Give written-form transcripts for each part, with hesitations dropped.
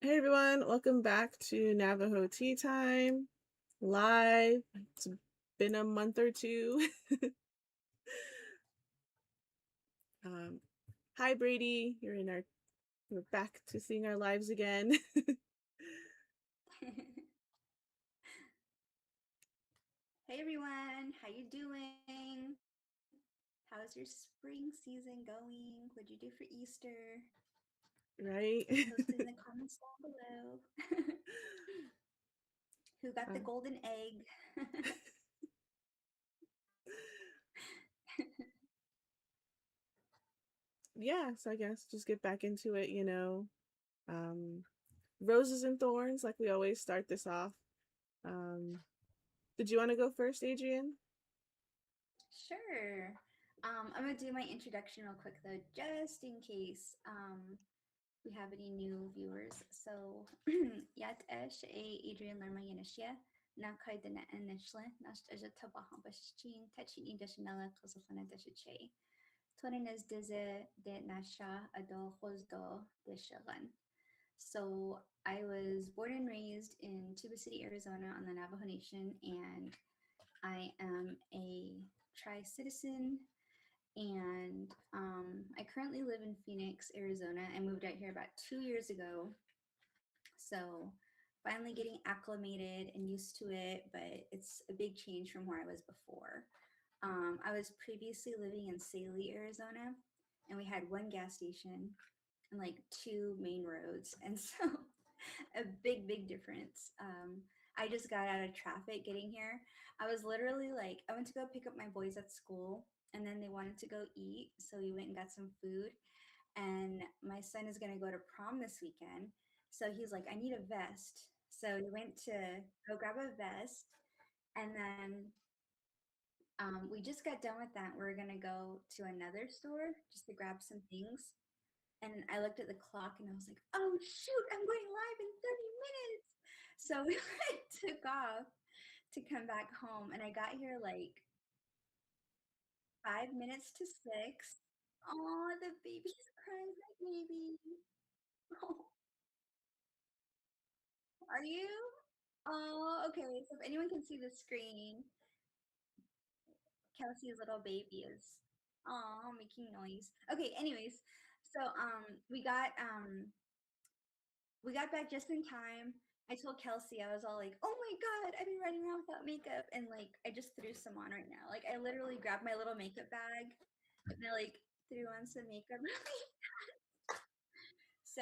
Hey everyone, welcome back to Navajo Tea Time live. It's been a month or two. um, Hi Brady, we're back to seeing our lives again. Hey everyone, how you doing? How's your spring season going? What'd you do for Easter? Right? Post it in the comments down below. Who got the uh, golden egg? yeah, so I guess just get back into it. Um, Roses and thorns, like we always start this off. Um, did you want to go first, Adrian? Sure. I'm gonna do my introduction real quick though, just in case we have any new viewers. So, yat esh a Adrian Lerma Yanishia. Na kai dana initially, nast aja tabaha bashchin, touching indishinella, cosofana deshache. Torinez dize de nasha ado hosdo de shagan. So I was born and raised in Tuba City, Arizona on the Navajo Nation, and I am a tri citizen. And I currently live in Phoenix, Arizona. I moved out here about 2 years ago. So finally getting acclimated and used to it, but it's a big change from where I was before. I was previously living in Saley, Arizona, and we had one gas station and like two main roads. And so a big difference. I just got out of traffic getting here. I was literally like, I went to go pick up my boys at school and then they wanted to go eat. So we went and got some food. And my son is going to go to prom this weekend. So he's like, I need a vest. So we went to go grab a vest. And then we just got done with that. We're going to go to another store just to grab some things. And I looked at the clock and I was like, oh shoot, I'm going live in 30 minutes. So we took off to come back home. And I got here like 5 minutes to 6. Oh, the baby's crying. My baby. Oh, are you? Oh, okay. So if anyone can see the screen, Kelsey's little baby is making noise. Okay, anyways, so we got back just in time. I told Kelsey, I was all like, oh my God, I've been running around without makeup. And like, I just threw some on right now. Like, I literally grabbed my little makeup bag and I like threw on some makeup. So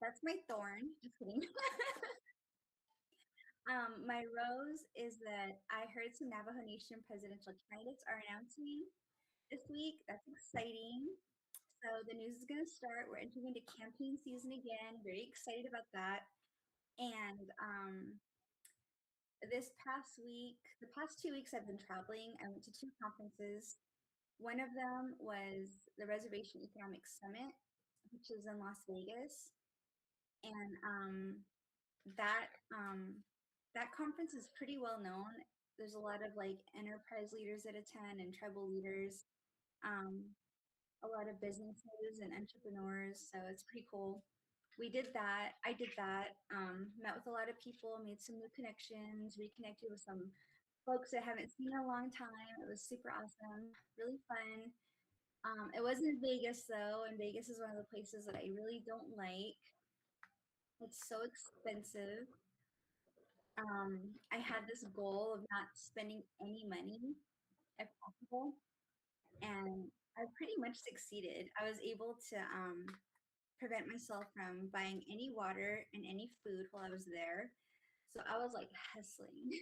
that's my thorn. Just kidding. My rose is that I heard some Navajo Nation presidential candidates are announcing this week. That's exciting. So the news is going to start. We're entering into campaign season again. Very excited about that. And this past week, the past 2 weeks, I've been traveling. I went to two conferences. One of them was the Reservation Economic Summit, which is in Las Vegas, and that conference is pretty well known. There's a lot of like enterprise leaders that attend and tribal leaders, um, a lot of businesses and entrepreneurs. So it's pretty cool. We did that. I did that. Met with a lot of people, made some new connections, reconnected with some folks I haven't seen in a long time. It was super awesome, really fun. It was in Vegas though, and Vegas is one of the places that I really don't like. It's so expensive. I had this goal of not spending any money if possible, and I pretty much succeeded. I was able to prevent myself from buying any water and any food while I was there. So I was like hustling.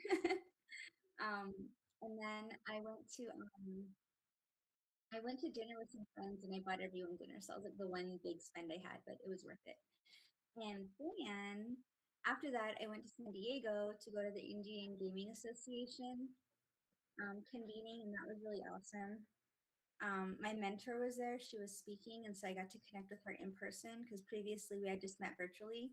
um, and then I went to dinner with some friends and I bought everyone dinner. So it was like the one big spend I had, but it was worth it. And then after that, I went to San Diego to go to the Indian Gaming Association convening, and that was really awesome. My mentor was there. She was speaking, and so I got to connect with her in person because previously we had just met virtually.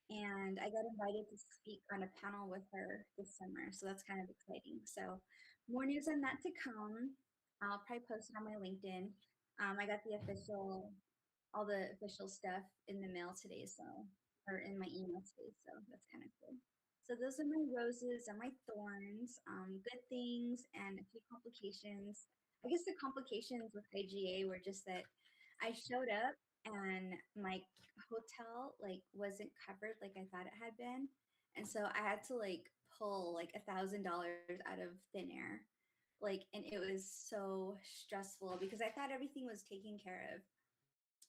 And I got invited to speak on a panel with her this summer. So that's kind of exciting. So, more news on that to come. I'll probably post it on my LinkedIn. I got all the official stuff in the mail today. So, or in my email space. So that's kind of cool. So those are my roses and my thorns. Good things and a few complications. I guess the complications with IGA were just that I showed up and my hotel like wasn't covered like I thought it had been, and so I had to like pull like $1,000 out of thin air. Like, and it was so stressful because I thought everything was taken care of,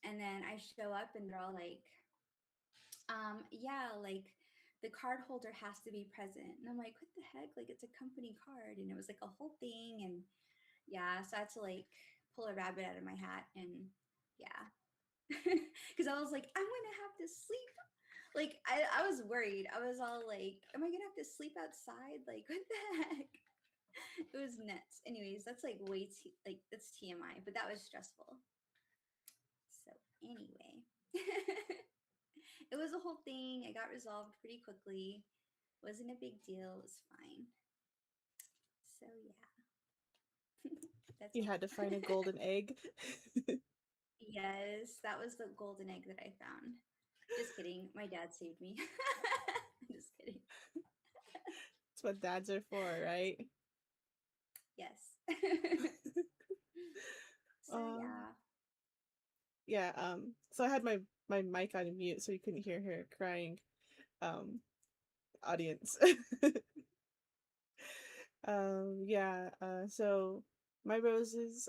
and then I show up and they're all like, yeah, like the card holder has to be present. And I'm like, what the heck? Like it's a company card. And it was like a whole thing. And yeah, so I had to like pull a rabbit out of my hat and yeah. Because I was like, I'm gonna have to sleep. Like I was worried. I was all like, am I gonna have to sleep outside? Like what the heck? It was nuts. Anyways, that's like like that's TMI, but that was stressful. So anyway, it was a whole thing. It got resolved pretty quickly. Wasn't a big deal. It was fine. So yeah, that's You all. had to find a golden egg. Yes, that was the golden egg that I found. Just kidding. My dad saved me. Just kidding. That's what dads are for, right? Yes. So Um, yeah. yeah. So I had my mic on mute, so you couldn't hear her crying. Um, audience. Yeah. So my roses.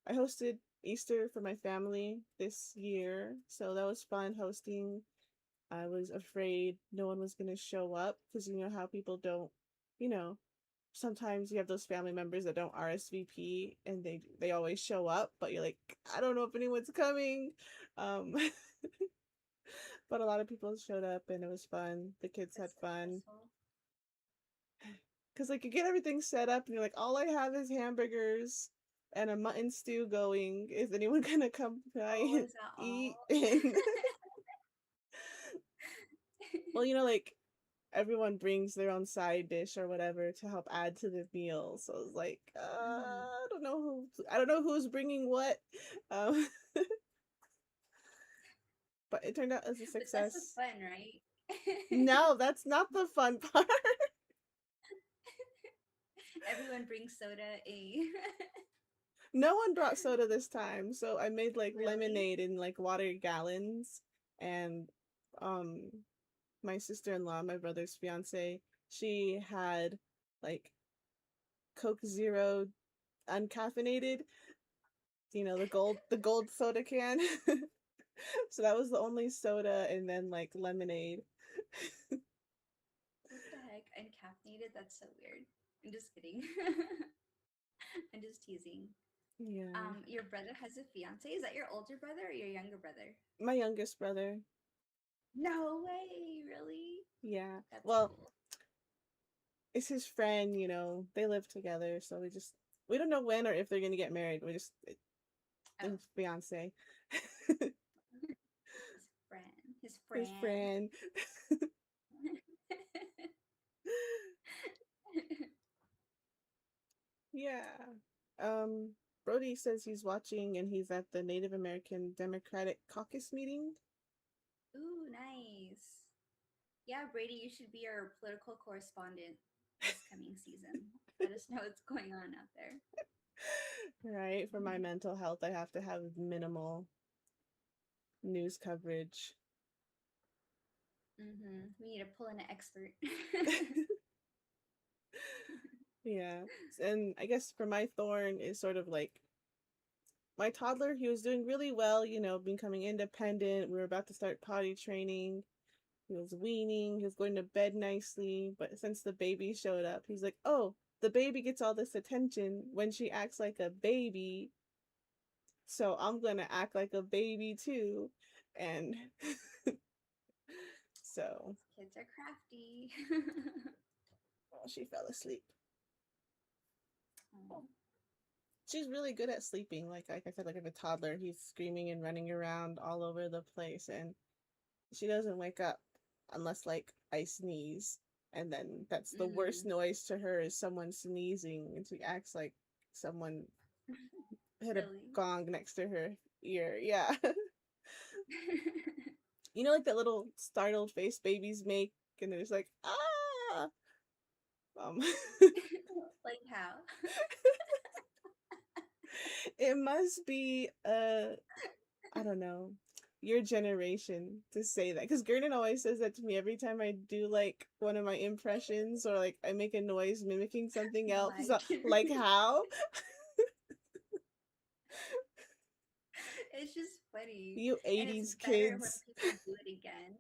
I hosted Easter for my family this year, so that was fun hosting. I was afraid no one was gonna show up because you know how people don't, you know, sometimes you have those family members that don't RSVP and they always show up, but you're like, I don't know if anyone's coming. Um, but a lot of people showed up and it was fun. The kids had That's so fun stressful. because like you get everything set up and you're like, all I have is hamburgers and a mutton stew going. Is anyone gonna come by Oh, and is that eat? all? And well, like everyone brings their own side dish or whatever to help add to the meal. So it's like, Mm-hmm. I don't know who's bringing what. Um, but it turned out as a But that's the success. fun, right? No, that's not the fun part. Everyone brings soda. A No one brought soda this time, so I made like really? lemonade in like water gallons, and um, my sister-in-law, my brother's fiance, she had like Coke Zero uncaffeinated, the gold soda can. So that was the only soda and then like lemonade. What the heck? Uncaffeinated? That's so weird. I'm just kidding. I'm just teasing. Yeah. Your brother has a fiance. Is that your older brother or your younger brother? My youngest brother. No way, really? Yeah. That's Well, cool. it's his friend, they live together, so we don't know when or if they're gonna get married. We just Oh, his fiance. his friend. His His friend. friend. Yeah. Um Brody says he's watching and he's at the Native American Democratic Caucus meeting. Ooh, nice. Yeah, Brady, you should be our political correspondent this coming season. Let us know what's going on out there. Right? For my mental health, I have to have minimal news coverage. We need to pull in an expert. Yeah. And I guess for my thorn is sort of like my toddler, he was doing really well, becoming independent. We were about to start potty training. He was weaning, he was going to bed nicely. But since the baby showed up, he's like, oh, the baby gets all this attention when she acts like a baby. So I'm going to act like a baby too. And so Kids are crafty. oh, she fell asleep. Oh, She's really good at sleeping. Like I said, like a toddler, he's screaming and running around all over the place, and she doesn't wake up unless like I sneeze, and then that's the worst mm, noise to her is someone sneezing, and she acts like someone hit a really? gong next to her ear. Yeah, like that little startled face babies make, and there's like, ah. Um, Like how? it must be I don't know, your generation to say that, because Gordon always says that to me every time I do like one of my impressions, or like I make a noise mimicking something else. He's Like, like, how? it's just funny. You And it's 80s better when kids. people do it again.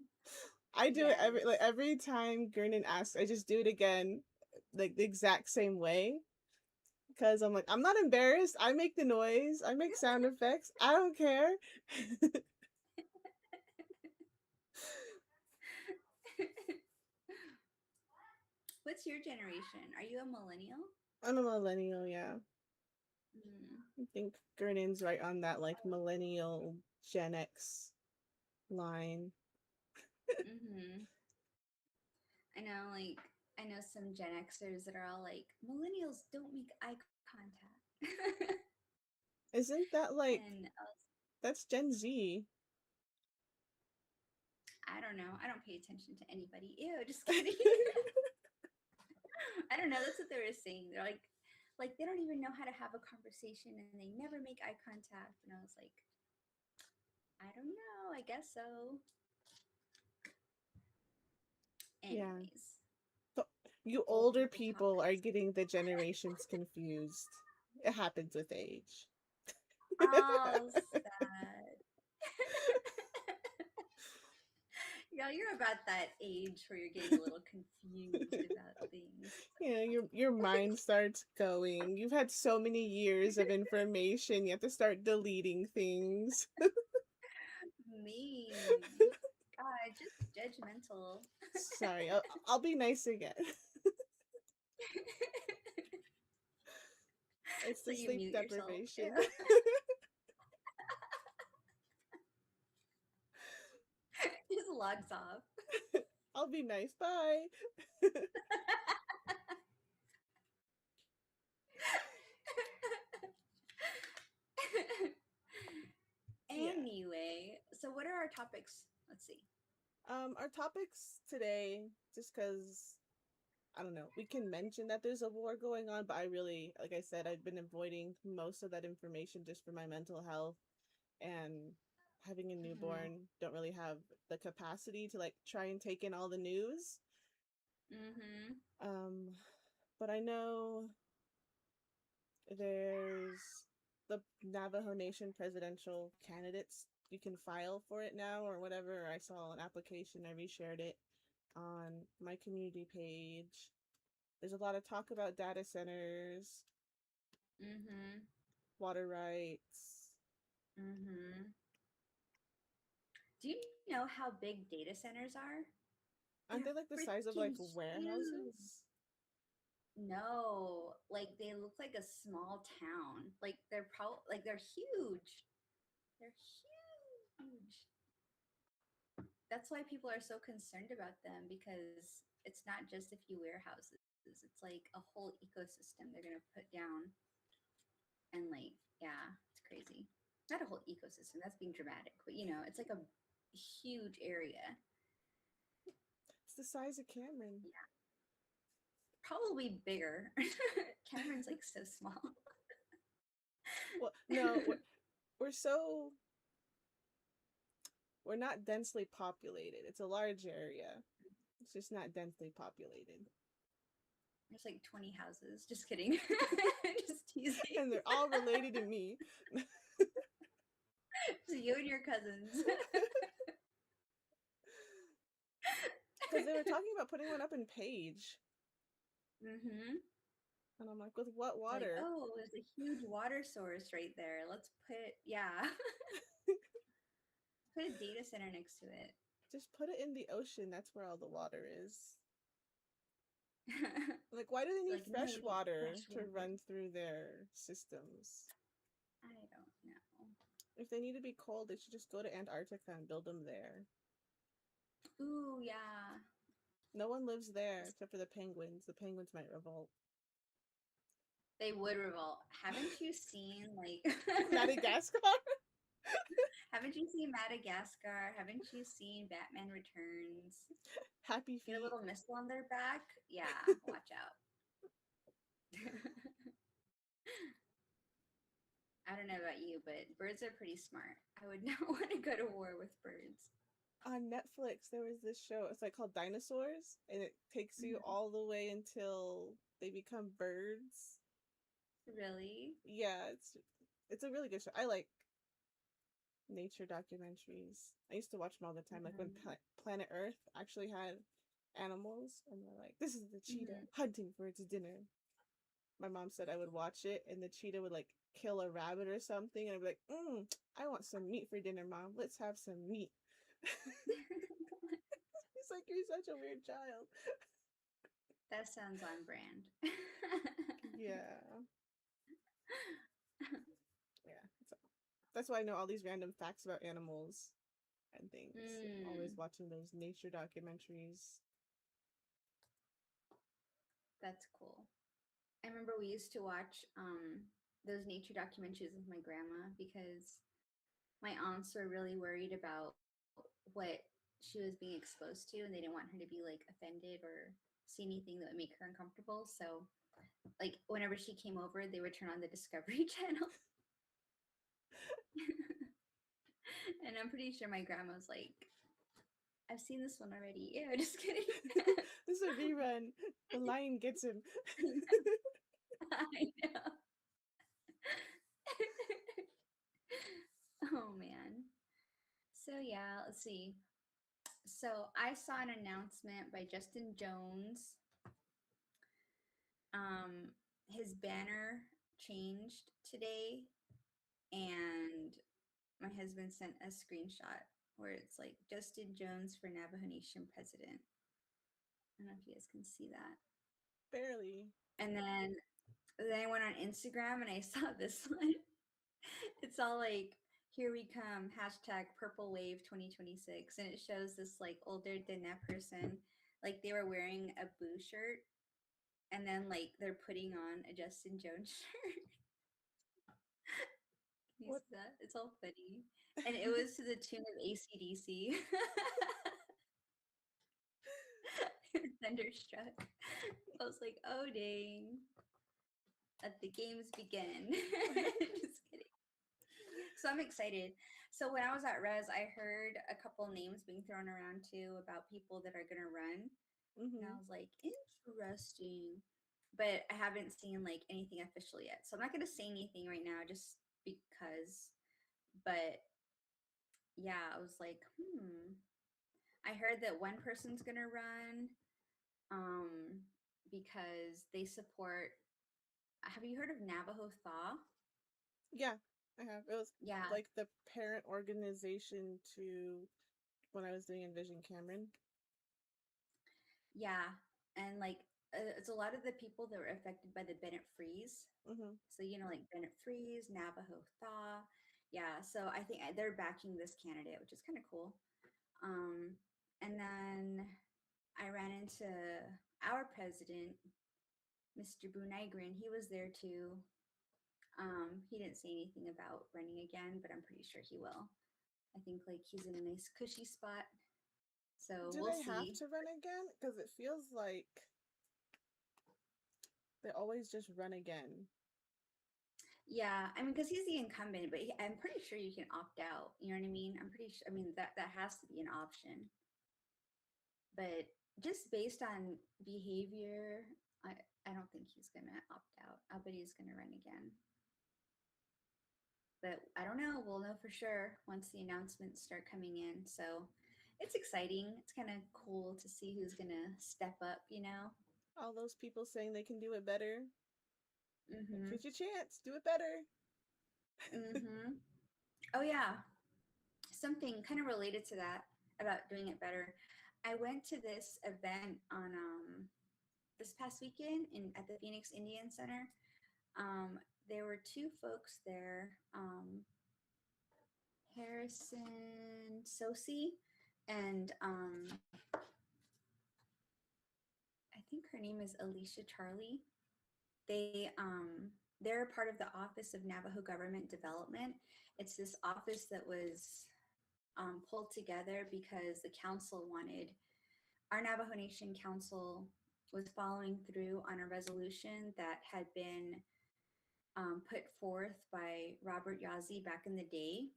I do it Yes. every time Gurnan asks, I just do it again, like the exact same way. Because I'm like, I'm not embarrassed. I make the noise. I make sound effects. I don't care. What's your generation? Are you a millennial? I'm a millennial, yeah. Mm. I think Gurnan's right on that like millennial Gen X line. Mm-hmm. I know, like, I know some Gen Xers that are all like, millennials don't make eye contact. Isn't that like, And that's Gen Z? I don't know. I don't pay attention to anybody. Ew, just kidding. I don't know. That's what they were saying. They're like they don't even know how to have a conversation and they never make eye contact. And I was like, I don't know. I guess so. Yeah. Anyways, So, you old older people people are topics. getting the generations confused. It happens with age. Oh, sad. Yeah, you're about that age where you're getting a little confused about things. Your mind starts going. You've had so many years of information, you have to start deleting things. Mean. God, just judgmental. Sorry, I'll be nice again. It's So the you sleep mute yourself. deprivation. Just logs off. I'll be nice. Bye. Yeah. Anyway, so what are our topics? Let's see. Our topics today, just because I don't know, we can mention that there's a war going on, but I really, like I said, I've been avoiding most of that information just for my mental health, and having a Mm-hmm. newborn, don't really have the capacity to like try and take in all the news. Mm-hmm. Um, but I know there's the Navajo Nation presidential candidates. You can file for it now or whatever. I saw an application, I reshared it on my community page. There's a lot of talk about data centers, Mm-hmm. water rights. Mm-hmm. Do you know how big data centers are? Aren't They're they like the size of freaking like huge. warehouses? No, like they look like a small town. Like they're huge. They're huge. That's why people are so concerned about them because it's not just a few warehouses. It's like a whole ecosystem they're going to put down and like yeah, it's crazy. Not a whole ecosystem. That's being dramatic, but it's like a huge area. It's the size of Cameron. Yeah, probably bigger. Cameron's like so small. Well, no, we're so we're not densely populated. It's a large area. It's just not densely populated. There's like 20 houses. Just kidding. Just teasing. And they're all related to me. So you and your cousins. Because they were talking about putting one up in Page. Mm-hmm. And I'm like, with what They're like, water? oh, there's a huge water source right there. Let's yeah, put a data center next to it. Just put it in the ocean. That's where all the water is. Like, why do they need Like, no, fresh we need water fresh to water. run through their systems? I don't know. If they need to be cold, they should just go to Antarctica and build them there. Ooh, yeah. No one lives there except for the penguins. The penguins might revolt. They would revolt. Haven't you seen like Madagascar? Haven't you seen Madagascar? Haven't you seen Batman Returns? Happy Get a feet. little missile on their back? Yeah, watch out. I don't know about you, but birds are pretty smart. I would not want to go to war with birds. On Netflix, there was this show. It's like called Dinosaurs, and it takes you Mhm. all the way until they become birds. Really? Yeah, it's a really good show. I like nature documentaries. I used to watch them all the time. Like when Hmm. Planet Earth actually had animals, and they're like, "This is the cheetah Hmm. hunting for its dinner." My mom said I would watch it, and the cheetah would like kill a rabbit or something, and I'd be like, I want some meat for dinner, mom. Let's have some meat." He's like, "You're such a weird child." That sounds on brand. Yeah, yeah. So that's why I know all these random facts about animals and things. And always Mm, watching those nature documentaries. that's cool. I remember we used to watch those nature documentaries with my grandma because my aunts were really worried about what she was being exposed to, and they didn't want her to be like offended or see anything that would make her uncomfortable. So, like, whenever she came over, they would turn on the Discovery Channel. And I'm pretty sure my grandma was like, I've seen this one already. Ew, just kidding. This is a rerun. The lion gets him. I know. Oh man. So yeah, let's see. So I saw an announcement by Justin Jones. Um, his banner changed today, and my husband sent a screenshot where it's like Justin Jones for Navajo Nation president. I don't know if you guys can see that. Barely. And then I went on Instagram and I saw this one. It's all like, here we come, hashtag purple wave 2026. And it shows this like older Dene person, like they were wearing a Boo shirt and then like they're putting on a Justin Jones shirt. Can you What? see that? It's all funny. And it was to the tune of ACDC. Thunderstruck. I was like, oh dang. Let the games begin. Just kidding. So I'm excited. So when I was at Res, I heard a couple names being thrown around too about people that are gonna run. And I Hmm. was like, interesting. But I haven't seen like anything official yet. So I'm not gonna say anything right now just because. But yeah, I was like, I heard that one person's gonna run um because they support, have you heard of Navajo Thaw? Yeah, I have. It was Yeah, like the parent organization to when I was doing Envision Cameron. yeah. And like it's a lot of the people that were affected by the Bennett freeze. Hmm. So, you know, like Bennett freeze, Navajo Thaw. Yeah. So I think they're backing this candidate, which is kind of cool. Um, and then I ran into our president, Mr. Bunigrin. He was there too. He didn't say anything about running again, but I'm pretty sure he will. I think like he's in a nice cushy spot. So Do we'll they have see. to run again? Because it feels like they always just run again. Yeah, I mean, because he's the incumbent, but I'm pretty sure you can opt out. You know what I mean? I'm pretty sure. I mean, that has to be an option. But just based on behavior, I don't think he's gonna opt out. I bet he's gonna run again. But I don't know. We'll know for sure once the announcements start coming in. So it's exciting. It's kind of cool to see who's gonna step up. You know? All those people saying they can do it better. Like, Mm-hmm. here's your chance. Do it better. Mm-hmm. Oh yeah. Something kind of related to that about doing it better. I went to this event on this past weekend in at the Phoenix Indian Center. There were two folks there, Harrison Sosi and I think her name is Alicia Charlie. They they're part of the Office of Navajo Government Development. It's this office that was pulled together because the council wanted, our Navajo Nation Council was following through on a resolution that had been put forth by Robert Yazzie back in the day.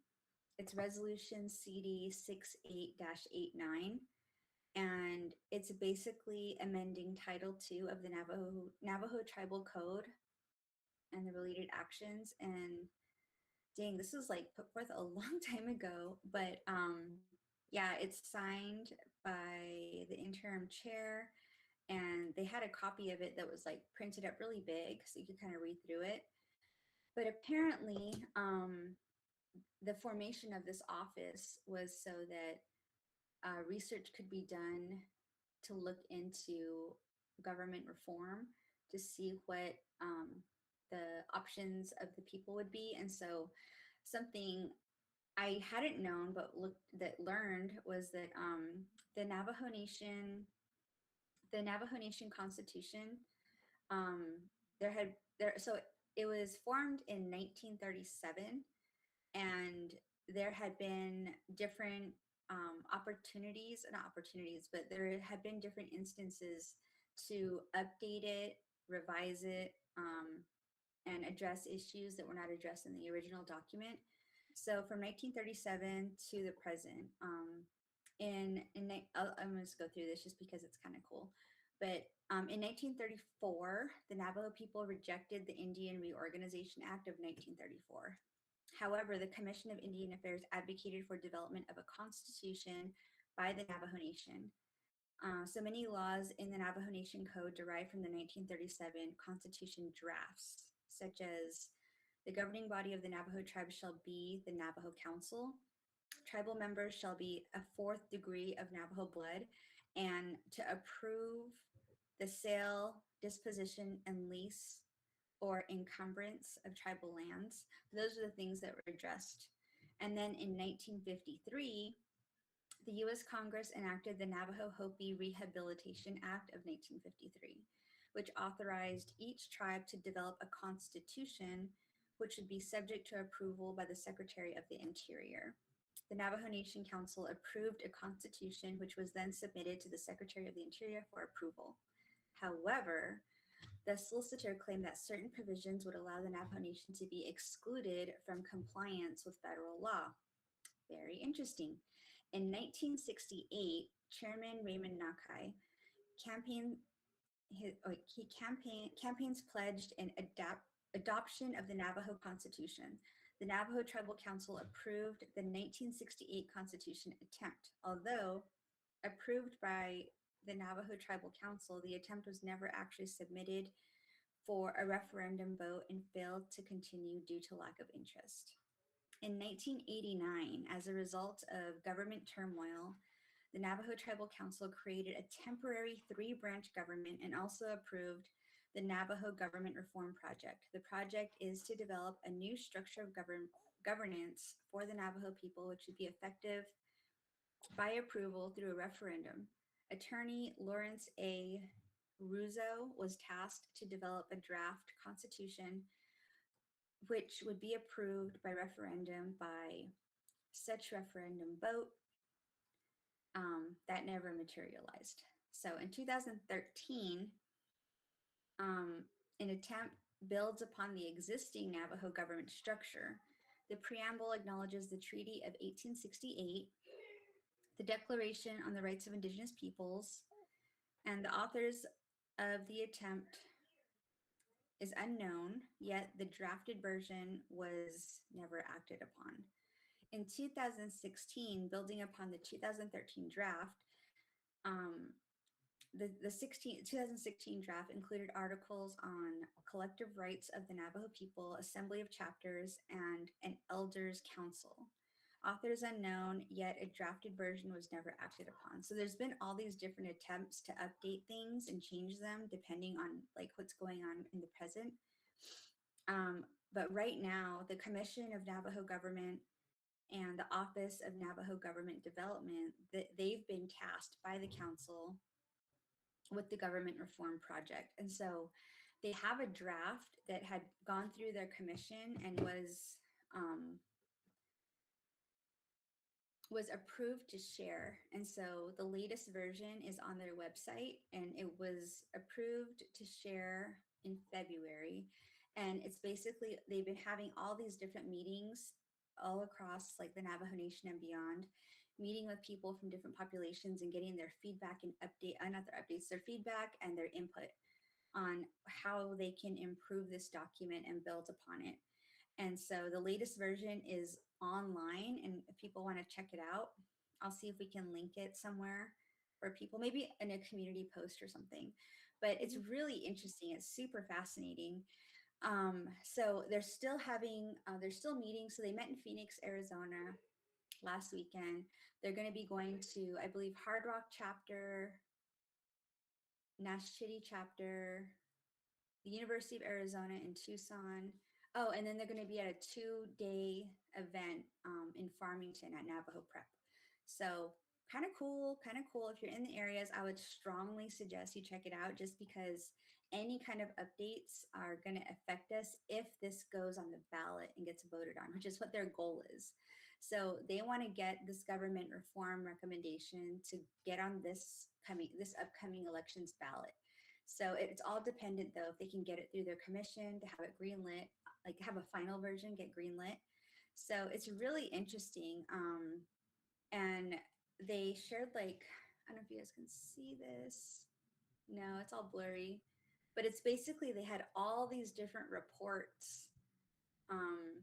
It's Resolution CD 68-89, and it's basically amending Title II of the Navajo Tribal Code and the related actions. And dang, this was like put forth a long time ago, but yeah, it's signed by the interim chair, and they had a copy of it that was like printed up really big so you could kind of read through it. But apparently, the formation of this office was so that research could be done to look into government reform to see what the options of the people would be. And so, something I hadn't known but learned was that the Navajo Nation, the Navajo Nation Constitution, um, there had there so it was formed in 1937, and there had been different opportunities, not opportunities, but there had been different instances to update it, revise it, and address issues that were not addressed in the original document. So from 1937 to the present, I'm going to go through this just because it's kind of cool. But in 1934, the Navajo people rejected the Indian Reorganization Act of 1934. However, the Commission of Indian Affairs advocated for development of a constitution by the Navajo Nation. So many laws in the Navajo Nation Code derive from the 1937 Constitution drafts, such as the governing body of the Navajo tribe shall be the Navajo Council. Tribal members shall be a fourth degree of Navajo blood, and to approve the sale, disposition, and lease or encumbrance of tribal lands. Those are the things that were addressed. And then in 1953, the U.S. Congress enacted the Navajo Hopi Rehabilitation Act of 1953, which authorized each tribe to develop a constitution which would be subject to approval by the Secretary of the Interior. The Navajo Nation Council approved a constitution which was then submitted to the Secretary of the Interior for approval. However, the solicitor claimed that certain provisions would allow the Navajo Nation to be excluded from compliance with federal law. Very interesting. In 1968, Chairman Raymond Nakai campaign, campaigns pledged an adoption of the Navajo Constitution. The Navajo Tribal Council approved the 1968 Constitution attempt. Although approved by the Navajo Tribal Council, the attempt was never actually submitted for a referendum vote and failed to continue due to lack of interest. In 1989, as a result of government turmoil, the Navajo Tribal Council created a temporary three-branch government and also approved the Navajo Government Reform Project. The project is to develop a new structure of governance for the Navajo people, which would be effective by approval through a referendum. Attorney Lawrence A. Russo was tasked to develop a draft constitution which would be approved by referendum by such referendum vote. That never materialized. So in 2013, an attempt builds upon the existing Navajo government structure. The preamble acknowledges the Treaty of 1868, the Declaration on the Rights of Indigenous Peoples, and the authors of the attempt is unknown, yet the drafted version was never acted upon. In 2016, building upon the 2013 draft, the 2016 draft included articles on collective rights of the Navajo people, assembly of chapters, and an elders council. Authors unknown, yet a drafted version was never acted upon. So there's been all these different attempts to update things and change them depending on like what's going on in the present. But right now, the Commission of Navajo Government and the Office of Navajo Government Development, they've been tasked by the council with the government reform project. And so they have a draft that had gone through their commission and um, was approved to share. And so the latest version is on their website and it was approved to share in February. And it's basically, they've been having all these different meetings all across like the Navajo Nation and beyond, meeting with people from different populations and getting their feedback and not their updates, their feedback and their input on how they can improve this document and build upon it. And so the latest version is online, and if people want to check it out, I'll see if we can link it somewhere for people, maybe in a community post or something. But it's Mhm. really interesting. It's super fascinating. So they're still meeting. So they met in Phoenix, Arizona last weekend. They're going to be going to, I believe, Hard Rock chapter, Nash Chitty chapter, the University of Arizona in Tucson. Oh, and then they're going to be at a 2-day event in Farmington at Navajo Prep. So kind of cool, kind of cool. If you're in the areas, I would strongly suggest you check it out just because any kind of updates are going to affect us if this goes on the ballot and gets voted on, which is what their goal is. So they want to get this government reform recommendation to get on this upcoming elections ballot. So it's all dependent though if they can get it through their commission to have it greenlit, like have a final version get greenlit. So it's really interesting. And they shared like, I don't know if you guys can see this. No, it's all blurry. But it's basically they had all these different reports um,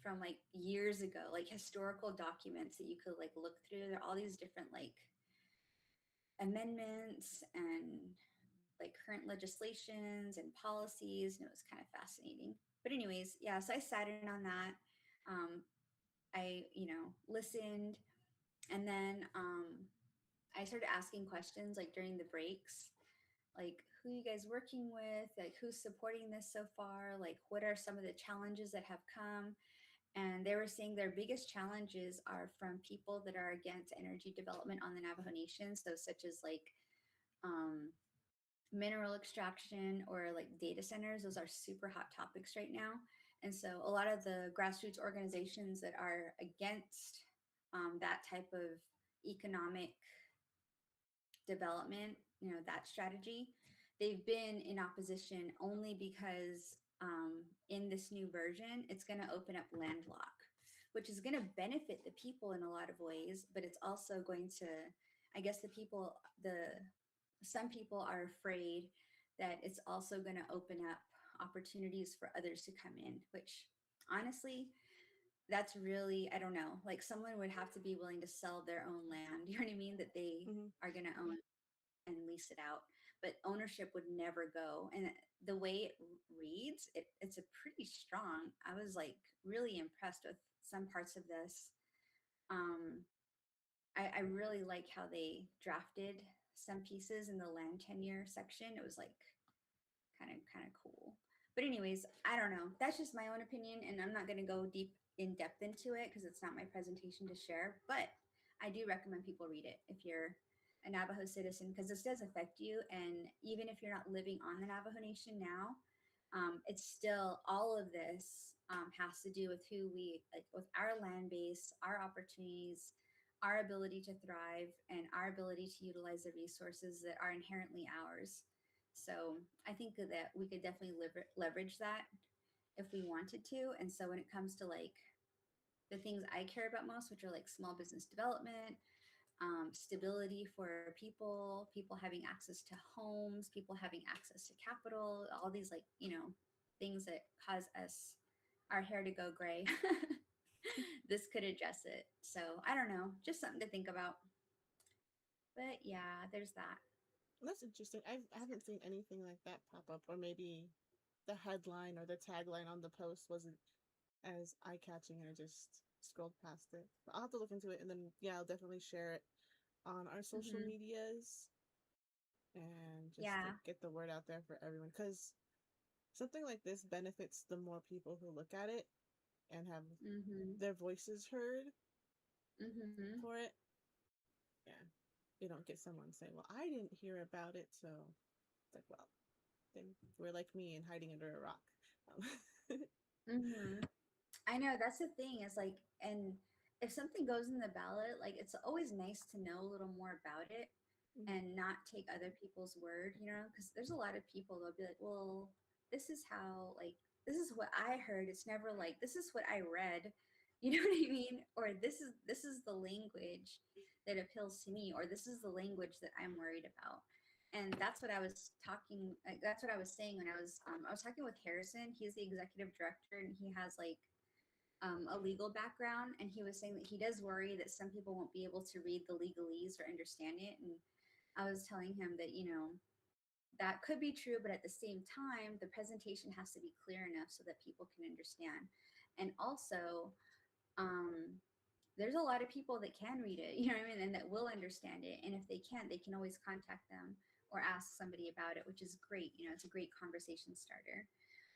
from like years ago, like historical documents that you could like look through. There are all these different like amendments and like current legislations and policies, and it was kind of fascinating. But anyways, yeah, so I sat in on that. Um, I, listened, and then I started asking questions like during the breaks, like who you guys working with, like who's supporting this so far, like what are some of the challenges that have come. And they were saying their biggest challenges are from people that are against energy development on the Navajo Nation, so such as like um, mineral extraction or like data centers. Those are super hot topics right now. And so a lot of the grassroots organizations that are against that type of economic development, that strategy, they've been in opposition only because in this new version, it's going to open up land lock, which is going to benefit the people in a lot of ways, but it's also going to, I guess, some people are afraid that it's also going to open up opportunities for others to come in, which honestly, that's really, I don't know, like someone would have to be willing to sell their own land, you know what I mean, that they Mhm. are going to own and lease it out, but ownership would never go. And the way it reads, it's a pretty strong. I was like really impressed with some parts of this. Um, I really like how they drafted some pieces in the land tenure section. It was like kind of cool. But anyways, I don't know. That's just my own opinion, and I'm not going to go deep in depth into it because it's not my presentation to share. But I do recommend people read it if you're a Navajo citizen because this does affect you. And even if you're not living on the Navajo Nation now, it's still all of this has to do with who we like, with our land base, our opportunities, our ability to thrive, and our ability to utilize the resources that are inherently ours. So I think that we could definitely leverage that if we wanted to. And so when it comes to like the things I care about most, which are like small business development, stability for people having access to homes, people having access to capital, all these like, things that cause us, our hair to go gray. This could address it. So I don't know, just something to think about. But yeah, there's that. That's interesting. I haven't seen anything like that pop up, or maybe the headline or the tagline on the post wasn't as eye catching, and I just scrolled past it. But I'll have to look into it, and then yeah, I'll definitely share it on our social Hmm. medias and just to Yeah. get the word out there for everyone. Because something like this benefits the more people who look at it and have Hmm. their voices heard Hmm. for it. Yeah, you don't get someone saying, "Well, I didn't hear about it," so it's like, well, and we're like me and hiding under a rock. Um, Mm-hmm. I know that's the thing is like, and if something goes in the ballot, like it's always nice to know a little more about it mhm, and not take other people's word, you know, because there's a lot of people that'll be like, well, this is how, like, this is what I heard. It's never like, this is what I read. You know what I mean? Or this is the language that appeals to me, or this is the language that I'm worried about. And that's what I was talking. That's what I was saying when I was talking with Harrison. He's the executive director, and he has like a legal background, and he was saying that he does worry that some people won't be able to read the legalese or understand it. And I was telling him that, you know, that could be true, but at the same time, the presentation has to be clear enough so that people can understand. And also, um, there's a lot of people that can read it, you know what I mean, and that will understand it. And if they can't, they can always contact them or ask somebody about it, which is great. You know, it's a great conversation starter.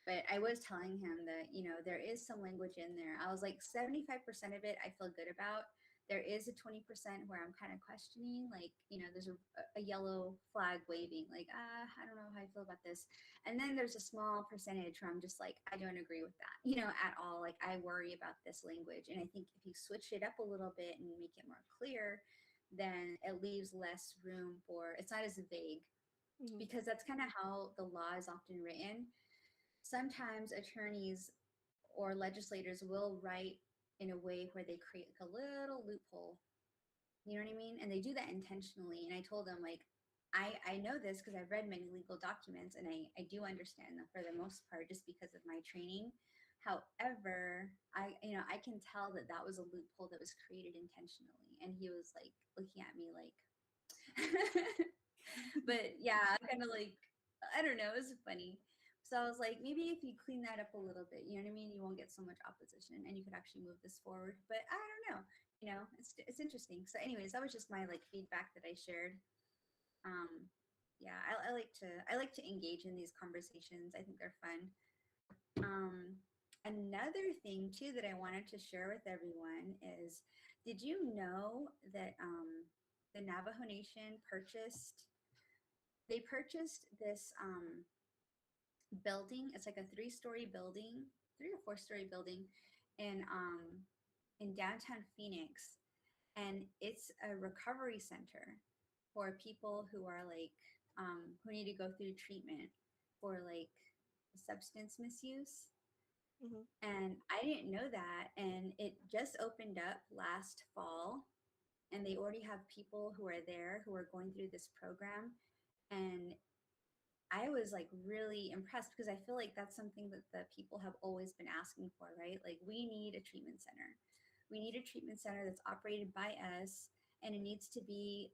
But I was telling him that, you know, there is some language in there. I was like, 75% of it I feel good about. There is a 20% where I'm kind of questioning, like, you know, there's a yellow flag waving, like, I don't know how I feel about this. And then there's a small percentage where I'm just like, I don't agree with that, you know, at all. Like, I worry about this language. And I think if you switch it up a little bit and make it more clear, then it leaves less room for, it's not as vague, mhm, because that's kind of how the law is often written. Sometimes attorneys or legislators will write in a way where they create like a little loophole. You know what I mean? And they do that intentionally. And I told them, like, I know this because I've read many legal documents, and I do understand them for the most part just because of my training. However, I can tell that that was a loophole that was created intentionally. And he was like looking at me like, but yeah, kind of like, I don't know, it was funny. So I was like, maybe if you clean that up a little bit, you know what I mean, you won't get so much opposition, and you could actually move this forward. But I don't know, you know, it's interesting. So, anyways, that was just my like feedback that I shared. Um, yeah, I like to engage in these conversations. I think they're fun. Um, Another thing too that I wanted to share with everyone is, did you know that the Navajo Nation purchased this building. It's like a three-story building, 3 or 4 story building in downtown Phoenix. And it's a recovery center for people who are like who need to go through treatment for like substance misuse. mhm, And I didn't know that. And it just opened up last fall. And they already have people who are there who are going through this program. And I was like really impressed because I feel like that's something that the people have always been asking for, right? Like, we need a treatment center. We need a treatment center that's operated by us, and it needs to be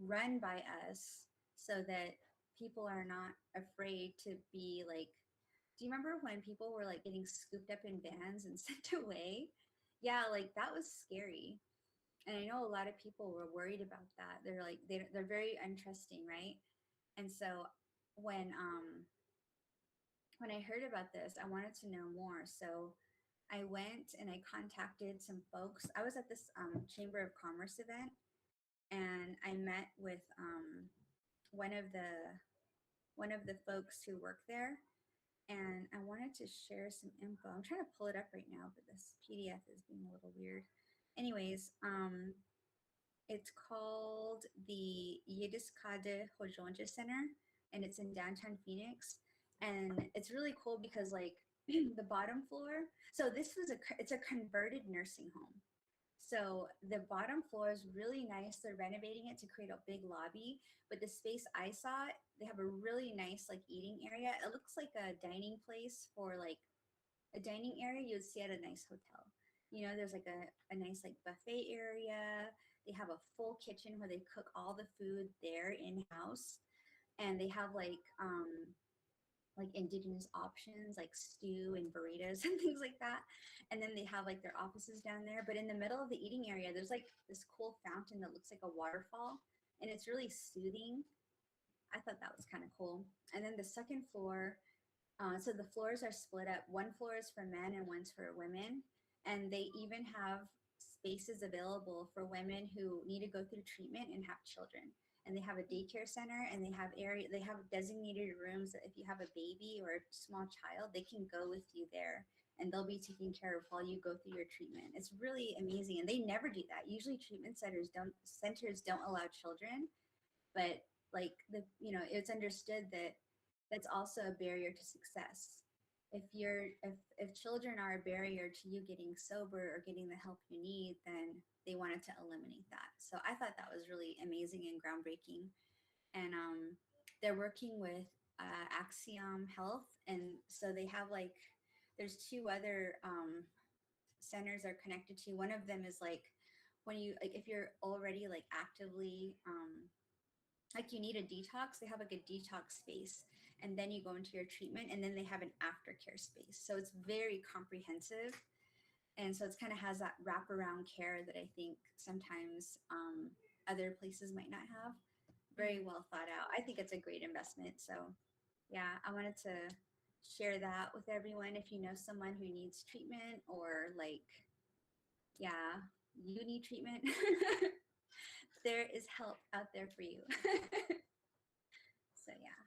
run by us so that people are not afraid to be like, do you remember when people were like getting scooped up in vans and sent away? Yeah, like that was scary. And I know a lot of people were worried about that. They're like, they're very untrusting, right? And so when um when I heard about this, I wanted to know more. So I went and I contacted some folks. I was at this Chamber of Commerce event, and I met with one of the one of the folks who work there, and I wanted to share some info. I'm trying to pull it up right now, but this PDF is being a little weird. Anyways, it's called the Yidiskade Hojonja Center, and it's in downtown Phoenix. And it's really cool because like the bottom floor. So this was it's a converted nursing home. So the bottom floor is really nice. They're renovating it to create a big lobby. But the space I saw, they have a really nice like eating area. It looks like a dining place for like a dining area you would see at a nice hotel. You know, there's like a nice like buffet area. They have a full kitchen where they cook all the food there in house, and they have like indigenous options like stew and burritos and things like that. And then they have like their offices down there. But in the middle of the eating area, there's like this cool fountain that looks like a waterfall, and it's really soothing. I thought that was kind of cool. And then the second floor, so the floors are split up. One floor is for men and one's for women. And they even have spaces available for women who need to go through treatment and have children. and they have a daycare center, and they have designated rooms that if you have a baby or a small child, they can go with you there, and they'll be taken care of while you go through your treatment. It's really amazing, and they never do that. Usually treatment centers don't allow children, but like it's understood that that's also a barrier to success. If children are a barrier to you getting sober or getting the help you need, then they wanted to eliminate that. So I thought that was really amazing and groundbreaking. And they're working with Axiom Health, and so they have like there's two other centers are connected to. One of them is like when you like if you're already like actively like you need a detox, they have like a detox space, and then you go into your treatment, and then they have an aftercare space. So it's very comprehensive, and so it's kind of has that wraparound care that I think sometimes other places might not have. Very Mm. well thought out. I think it's a great investment. So yeah, I wanted to share that with everyone. If you know someone who needs treatment, or like, yeah, you need treatment, there is help out there for you. So yeah,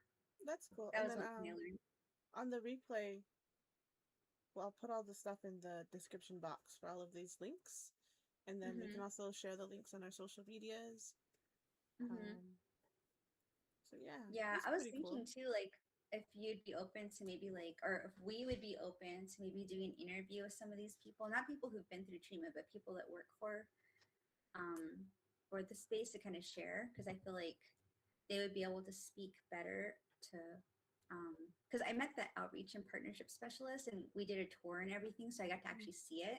That's cool. that And was then one thing I learned. on the replay, well, I'll put all the stuff in the description box for all of these links. And then we can Hmm. also share the links on our social medias. Hmm. Um, so yeah, Yeah, that's I was pretty cool. thinking too, like if you'd be open to maybe like, or if we would be open to maybe doing an interview with some of these people, not people who've been through treatment, but people that work um, for the space to kind of share, because I feel like they would be able to speak better to, because I met the outreach and partnership specialist, and we did a tour and everything, so I got to Mm. actually see it.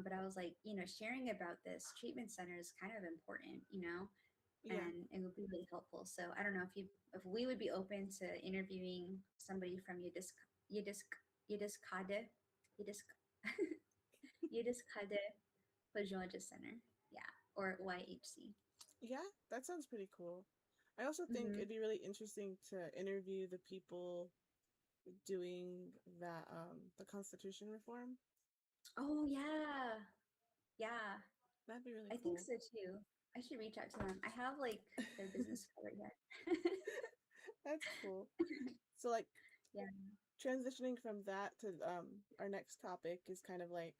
But I was like, sharing about this treatment center is kind of important, Yeah, and it would be really helpful. So I don't know if we would be open to interviewing somebody from Yidisk Yidiskade Yidisk Yidiskade Pajorja Center, yeah, or YHC. yeah, that sounds pretty cool. I also think Mm-hmm. it'd be really interesting to interview the people doing that the constitution reform. Oh yeah, yeah. That'd be really I think cool. so too. I should reach out to them. I have like their business card right here. That's cool. So like Yeah. transitioning from that to our next topic is kind of like,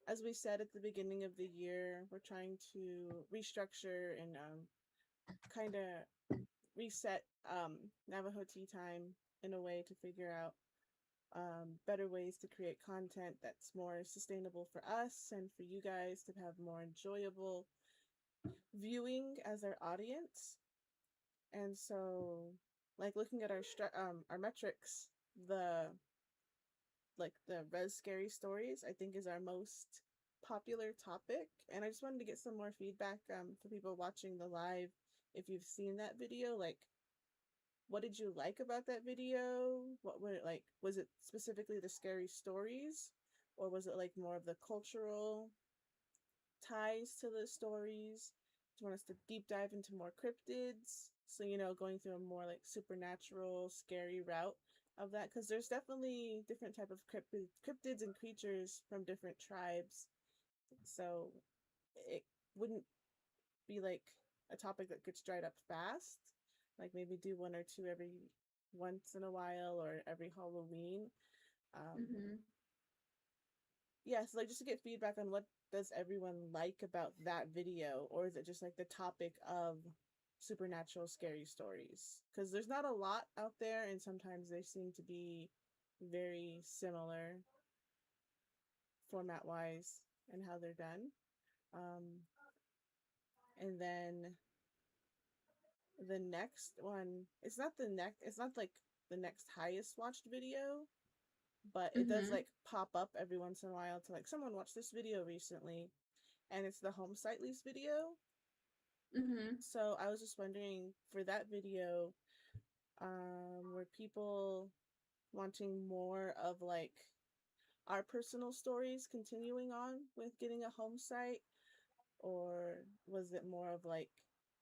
as we said at the beginning of the year, we're trying to restructure and kind of reset Navajo tea time in a way to figure out better ways to create content that's more sustainable for us and for you guys to have more enjoyable viewing as our audience. And so, like looking at our metrics, the the res scary stories I think is our most popular topic, and I just wanted to get some more feedback for people watching the live. If you've seen that video, like what did you like about that video? What were it like? Was it specifically the scary stories, or was it like more of the cultural ties to the stories? Do you want us to deep dive into more cryptids? So, going through a more like supernatural, scary route of that, because there's definitely different type of cryptids and creatures from different tribes. So it wouldn't be like a topic that gets dried up fast. Like maybe do one or two every once in a while or every Halloween. Um, Mm-hmm. yeah, so like just to get feedback on what does everyone like about that video, or is it just like the topic of supernatural scary stories? Because there's not a lot out there, and sometimes they seem to be very similar format wise and how they're done. Um, and then the next one, it's not like the next highest watched video, but it does Mm-hmm. like pop up every once in a while to like someone watched this video recently, and it's the home site lease video. Mm-hmm. So I was just wondering for that video, were people wanting more of like our personal stories continuing on with getting a home site, or was it more of like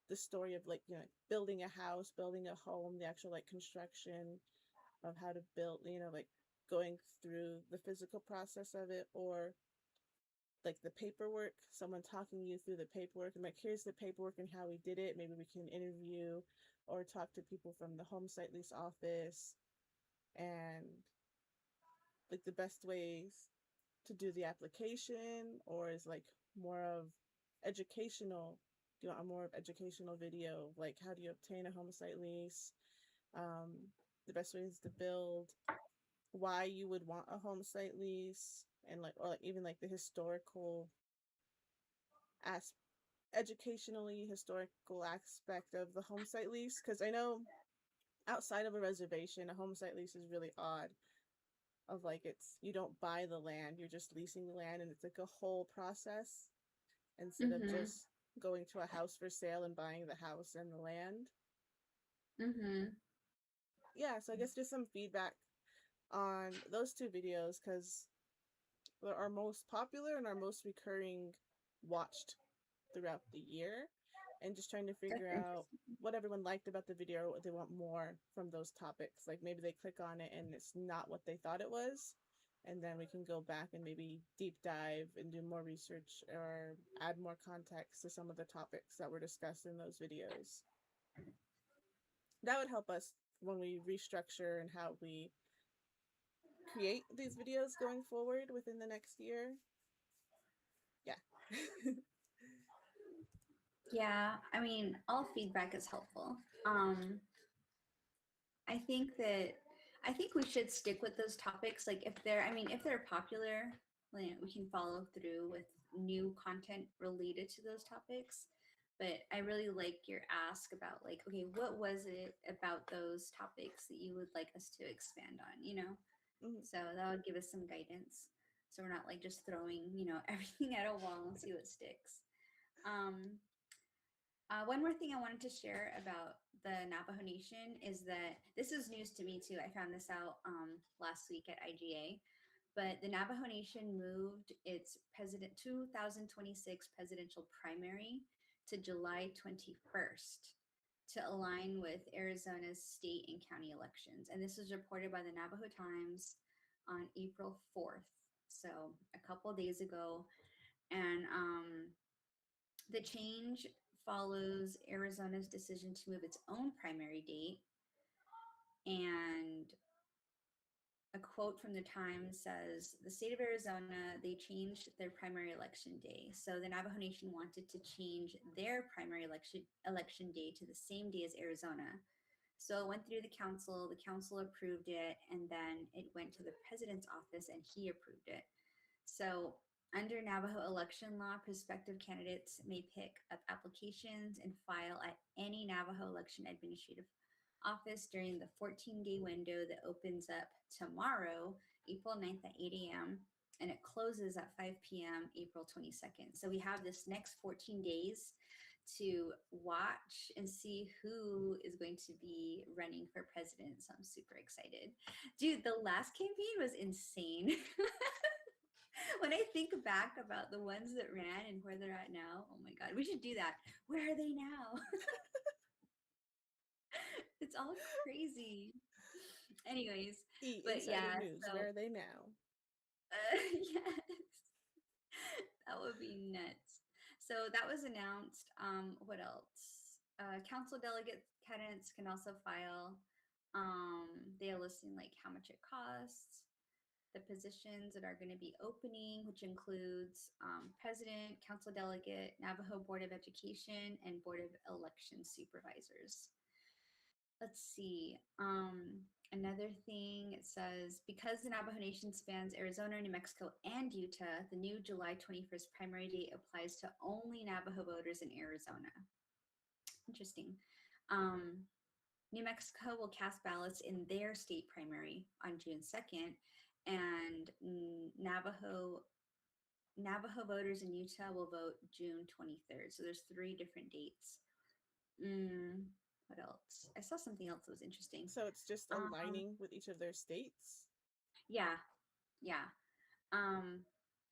the story of like building a house, building a home, the actual like construction of how to build, like going through the physical process of it, or like the paperwork, someone talking you through the paperwork. I'm like, here's the paperwork and how we did it. Maybe we can interview or talk to people from the home site lease office and like the best ways to do the application, or is like more of educational. Do you want a more of educational video, like how do you obtain a home site lease, um, the best ways to build, why you would want a home site lease, and like or like even like the historical as educationally historical aspect of the home site lease, because I know outside of a reservation a home site lease is really odd, of like it's you don't buy the land, you're just leasing the land, and it's like a whole process instead of Mm-hmm. just going to a house for sale and buying the house and the land. Mm-hmm. Yeah, so I guess just some feedback on those two videos, because they're our most popular and our most recurring watched throughout the year, and just trying to That's figure out interesting. what everyone liked about the video or what they want more from those topics. Like maybe they click on it and it's not what they thought it was. And then we can go back and maybe deep dive and do more research or add more context to some of the topics that were discussed in those videos. That would help us when we restructure and how we create these videos going forward within the next year. Yeah. Yeah, I mean, all feedback is helpful. Um, I think that I think we should stick with those topics. Like if they're, I mean, if they're popular, like, we can follow through with new content related to those topics. But I really like your ask about like, okay, what was it about those topics that you would like us to expand on, you know? Mhm. So that would give us some guidance. So we're not like just throwing, you know, everything at a wall and see what sticks. Um, one more thing I wanted to share about the Navajo Nation is that this is news to me too. I found this out last week at IGA, but the Navajo Nation moved its president 2026 presidential primary to July 21st to align with Arizona's state and county elections. And this was reported by the Navajo Times on April 4th, so a couple of days ago. And the change follows Arizona's decision to move its own primary date. And a quote from the Times says the state of Arizona, they changed their primary election day. So the Navajo Nation wanted to change their primary election day to the same day as Arizona. So it went through the council approved it, and then it went to the president's office and he approved it. So, under Navajo election law, prospective candidates may pick up applications and file at any Navajo election administrative office during the 14-day window that opens up tomorrow, April 9th at 8 a.m., and it closes at 5 p.m., April 22nd. So we have this next 14 days to watch and see who is going to be running for president. So I'm super excited. Dude, the last campaign was insane. When I think back about the ones that ran and where they're at now, oh my God, we should do that. Where are they now? It's all crazy. Anyways, but Insider yeah, news. so Where are they now? yes, that would be nuts. So that was announced. What else? Council delegate candidates can also file. They are listing like how much it costs, the positions that are going to be opening, which includes president, council delegate, Navajo Board of Education, and Board of Election Supervisors. Let's see. Another thing it says because the Navajo Nation spans Arizona, New Mexico, and Utah, the new July 21st primary date applies to only Navajo voters in Arizona. Interesting. Um, New Mexico will cast ballots in their state primary on June 2nd, and Navajo voters in Utah will vote June 23rd. So there's three different dates. Mm, what else? I saw something else that was interesting. So it's just Um, aligning with each of their states. yeah, yeah. Um,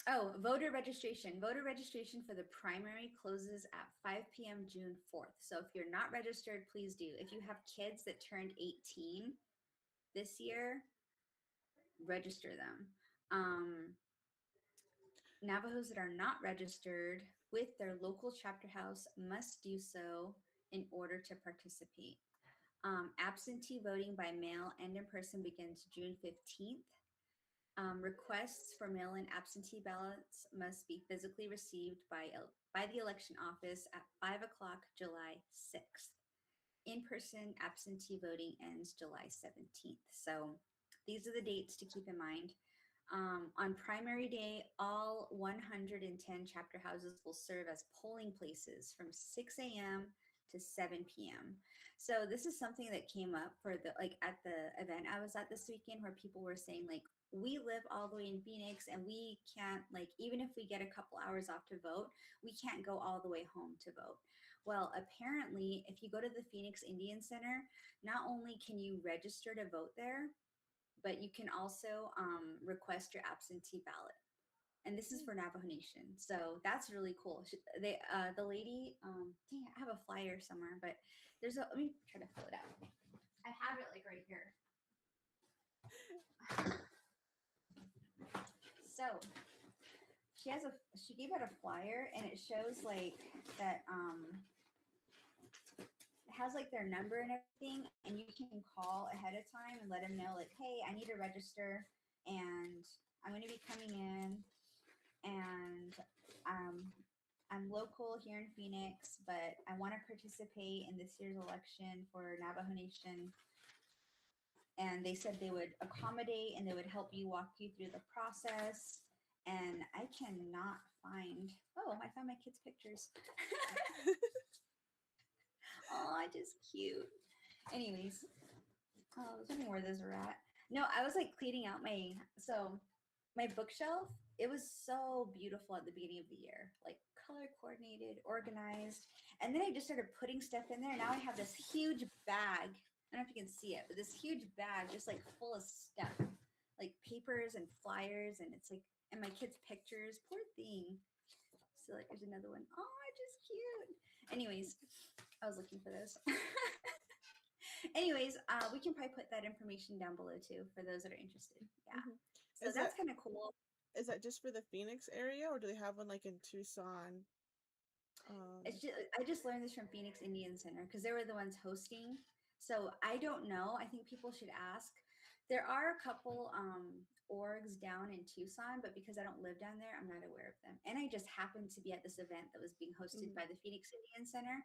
oh, voter registration. Voter registration for the primary closes at 5 p.m. June 4th. So if you're not registered, please do. If you have kids that turned 18 this year, register them. Um, Navajos that are not registered with their local chapter house must do so in order to participate. Absentee voting by mail and in person begins June 15th. Requests for mail-in absentee ballots must be physically received by the election office at 5 o'clock July 6th. In-person absentee voting ends July 17th. So these are the dates to keep in mind. On primary day, all 110 chapter houses will serve as polling places from 6 a.m. to 7 p.m. So this is something that came up for the like at the event I was at this weekend where people were saying like we live all the way in Phoenix and we can't like even if we get a couple hours off to vote, we can't go all the way home to vote. Well, apparently, if you go to the Phoenix Indian Center, not only can you register to vote there, but you can also request your absentee ballot. And this is for Navajo Nation, so that's really cool. The lady, dang, I have a flyer somewhere, but there's a. Let me try to fill it out. I have it like right here. So she gave out a flyer, and it shows like that it has like their number and everything, and you can call ahead of time and let them know like, hey, I need to register, and I'm going to be coming in, and I'm local here in Phoenix, but I want to participate in this year's election for Navajo Nation. And they said they would accommodate and they would help you walk you through the process. And I cannot find. Oh, I found my kids' pictures. Oh, just cute. Anyways, I was wondering where those are at. No, I was like cleaning out my bookshelf. It was so beautiful at the beginning of the year, like color coordinated, organized. And then I just started putting stuff in there. Now I have this huge bag. I don't know if you can see it, but this huge bag just like full of stuff, like papers and flyers, and it's like and my kids' pictures. Poor thing. So like there's another one. Oh, just cute. Anyways, I was looking for those. Anyways, we can probably put that information down below too for those that are interested. Yeah. Hmm. So Is that's that kind of cool. is that just for the Phoenix area, or do they have one like in Tucson? It's Um, just I just learned this from Phoenix Indian Center because they were the ones hosting. So I don't know. I think people should ask. There are a couple orgs down in Tucson, but because I don't live down there, I'm not aware of them. And I just happened to be at this event that was being hosted mhm. by the Phoenix Indian Center.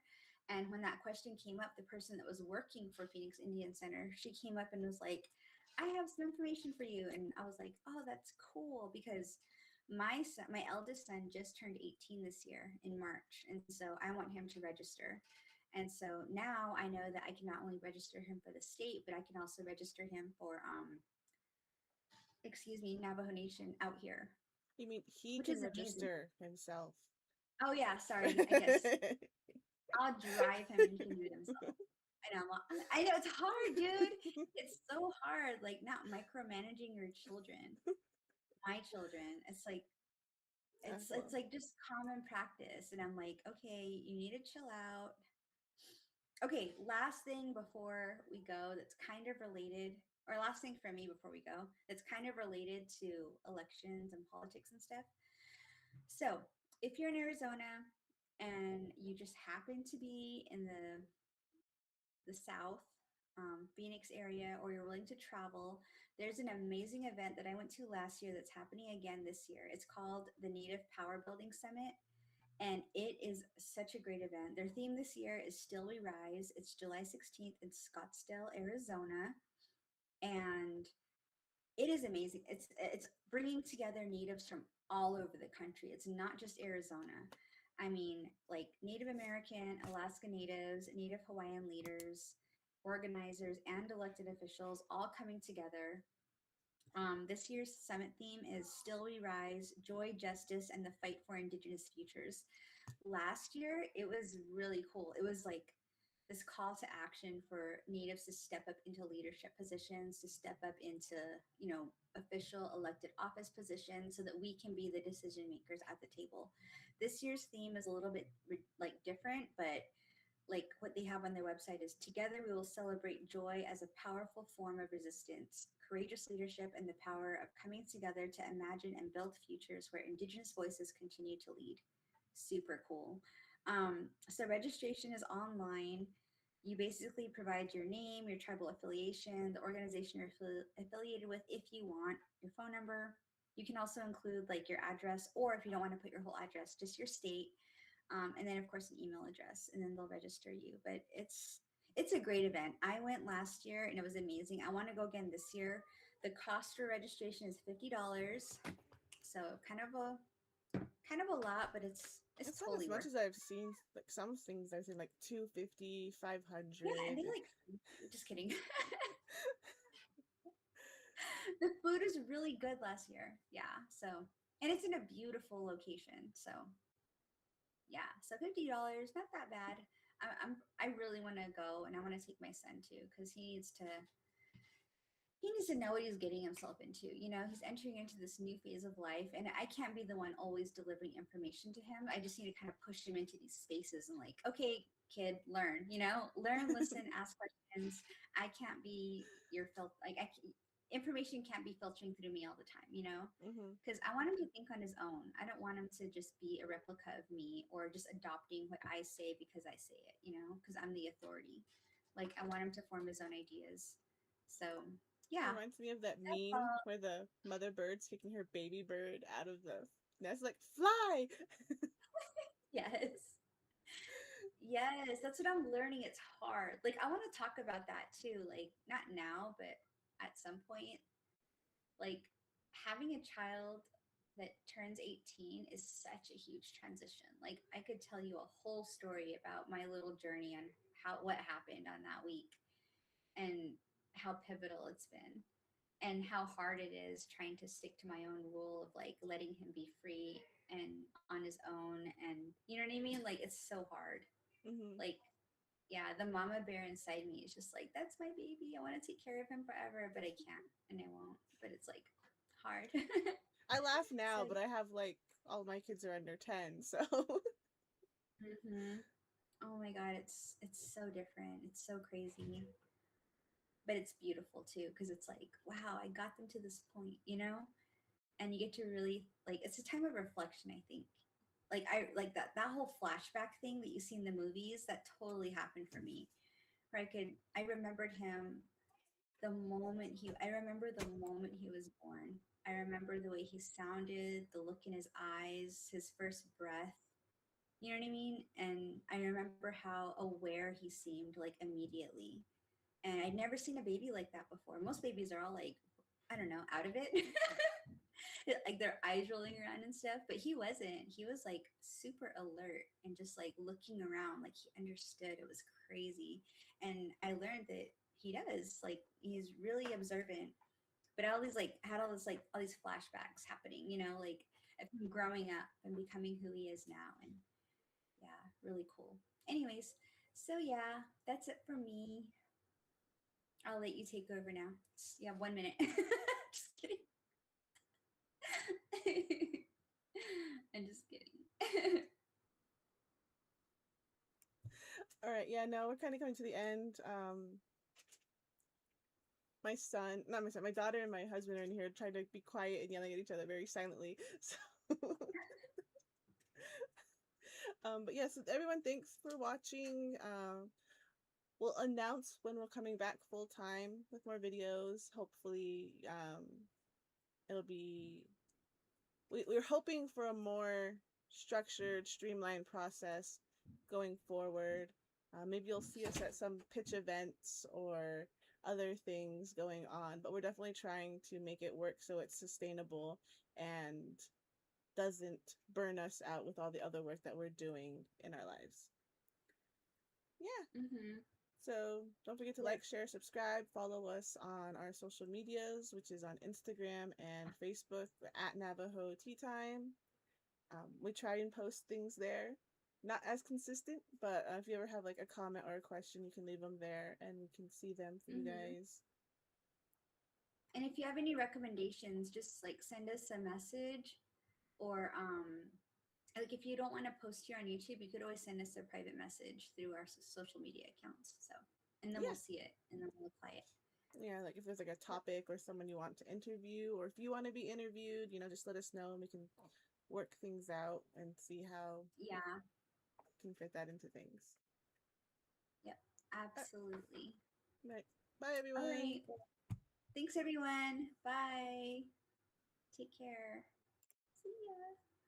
And when that question came up, the person that was working for Phoenix Indian Center, she came up and was like, I have some information for you. And I was like, oh, that's cool because my eldest son just turned 18 this year in March, and so I want him to register. And so now I know that I can not only register him for the state, but I can also register him for excuse me, Navajo Nation out here, You mean he which can is amazing. register himself? Oh yeah, sorry, I guess I'll drive him and he can do it himself. I know, I know it's hard, dude. It's so hard, like not micromanaging your children, my children. It's like it's Well, like just common practice, and I'm like, okay, you need to chill out. Okay, last thing before we go that's kind of related, or last thing for me before we go that's kind of related to elections and politics and stuff. So if you're in Arizona and you just happen to be in the South, Phoenix area, or you're willing to travel, there's an amazing event that I went to last year that's happening again this year. It's called the Native Power Building Summit, and it is such a great event. Their theme this year is Still We Rise. It's July 16th in Scottsdale, Arizona, and it is amazing. It's bringing together natives from all over the country. It's not just Arizona. I mean, like Native American, Alaska Natives, Native Hawaiian leaders, organizers, and elected officials all coming together. This year's summit theme is Still We Rise, Joy, Justice, and the Fight for Indigenous Futures. Last year, it was really cool. It was like this call to action for natives to step up into leadership positions, to step up into, official elected office positions so that we can be the decision makers at the table. This year's theme is a little bit like different, but like what they have on their website is together we will celebrate joy as a powerful form of resistance, courageous leadership, and the power of coming together to imagine and build futures where Indigenous voices continue to lead. Super cool. So registration is online. You basically provide your name, your tribal affiliation, the organization you're affiliated with if you want, your phone number. You can also include like your address, or if you don't want to put your whole address, just your state, and then of course an email address, and then they'll register you. But it's a great event. I went last year and it was amazing. I want to go again this year. The cost for registration is $50, so kind of a lot, but it's It's not as totally much worth as it. I've seen. Like some things I've seen like 250, Yeah, and 500. they like just kidding. The food is really good last year. Yeah, so and it's in a beautiful location. So yeah, so $50, not that bad. I really want to go, and I want to take my son too because he needs to know what he's getting himself into. You know, he's entering into this new phase of life, and I can't be the one always delivering information to him. I just need to kind of push him into these spaces and like, okay, kid, learn. You know, learn, listen, ask questions. I can't be your like information can't be filtering through me all the time. You know, Hmm. because I want him to think on his own. I don't want him to just be a replica of me or just adopting what I say because I say it. You know, because I'm the authority. Like I want him to form his own ideas. So yeah, Reminds me of that that's meme all. where the mother bird's kicking her baby bird out of the nest, like fly. Yes. Yes, that's what I'm learning. It's hard. Like I want to talk about that too. Like not now, but at some point, like having a child that turns 18 is such a huge transition. Like I could tell you a whole story about my little journey on how what happened on that week and how pivotal it's been and how hard it is trying to stick to my own rule of like letting him be free and on his own, and you know what I mean, like it's so hard. Hmm. Like yeah, the mama bear inside me is just like that's my baby, I want to take care of him forever, but I can't and I won't, but it's like hard. I laugh So now, but I have like all my kids are under 10, so mhm. Oh my god, it's so different, it's so crazy, but it's beautiful too because it's like wow, I got them to this point, you know, and you get to really like it's a time of reflection, I think. Like I like that whole flashback thing that you see in the movies, that totally happened for me, where I remembered him the moment he I remember the moment he was born. I remember the way he sounded, the look in his eyes, his first breath. You know what I mean? And I remember how aware he seemed like immediately. And I'd never seen a baby like that before. Most babies are all like, I don't know, out of it. Like their eyes rolling around and stuff. But he wasn't. He was like super alert and just like looking around, like he understood. It was crazy. And I learned that he does. Like he's really observant. But I always like had all this like all these flashbacks happening, you know, like of him growing up and becoming who he is now. And yeah, really cool. Anyways, so yeah, that's it for me. I'll let you take over now. You have 1 minute. Just kidding. I'm just kidding. all right, yeah, no, we're kind of coming to the end. My son, not my son, my daughter and my husband are in here trying to be quiet and yelling at each other very silently. So, but yes, everyone, thanks for watching. We'll announce when we're coming back full time with more videos. Hopefully, it'll be. We're hoping for a more structured, streamlined process going forward. Maybe you'll see us at some pitch events or other things going on, but we're definitely trying to make it work so it's sustainable and doesn't burn us out with all the other work that we're doing in our lives. Yeah. Mm-hmm. So don't forget to Yep. like, share, subscribe, follow us on our social medias, which is on Instagram and Facebook at Navajo Tea Time. We try and post things there. Not as consistent, but if you ever have like a comment or a question, you can leave them there and we can see them for you Mm-hmm. guys. And if you have any recommendations, just like send us a message or like like if you don't want to post here on YouTube, you could always send us a private message through our social media accounts. So, and then Yeah. we'll see it and then we'll apply it. Yeah, like if there's like a Yep. topic or someone you want to interview, or if you want to be interviewed, just let us know and we can work things out and see how Yeah. we can fit that into things. Yep. Uh, Absolutely. right. Bye, All everyone. right. Well, thanks, everyone. Bye. Take care. See ya.